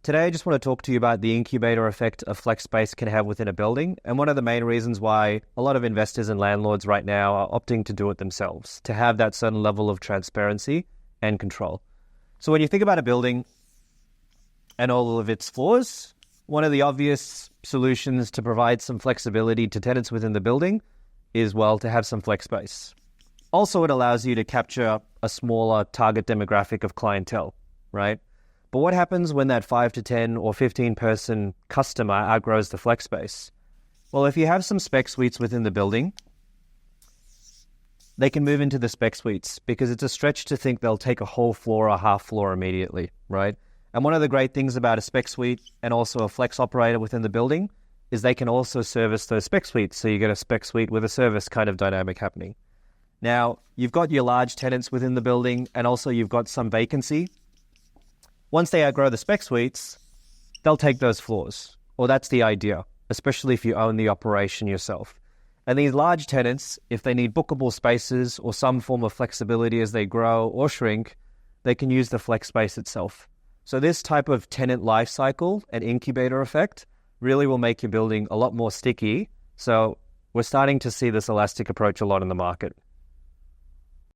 Today, I just want to talk to you about the incubator effect a flex space can have within a building, and one of the main reasons why a lot of investors and landlords right now are opting to do it themselves, to have that certain level of transparency and control. So when you think about a building and all of its flaws, one of the obvious solutions to provide some flexibility to tenants within the building is, well, to have some flex space. Also, it allows you to capture a smaller target demographic of clientele, right? But what happens when that 5 to 10 or 15 person customer outgrows the flex space? Well, if you have some spec suites within the building, they can move into the spec suites because it's a stretch to think they'll take a whole floor or half floor immediately, right? And one of the great things about a spec suite and also a flex operator within the building is they can also service those spec suites. So you get a spec suite with a service kind of dynamic happening. Now, you've got your large tenants within the building and also you've got some vacancy. Once they outgrow the spec suites, they'll take those floors, or that's the idea, especially if you own the operation yourself. And these large tenants, if they need bookable spaces or some form of flexibility as they grow or shrink, they can use the flex space itself. So this type of tenant life cycle and incubator effect really will make your building a lot more sticky. So we're starting to see this elastic approach a lot in the market.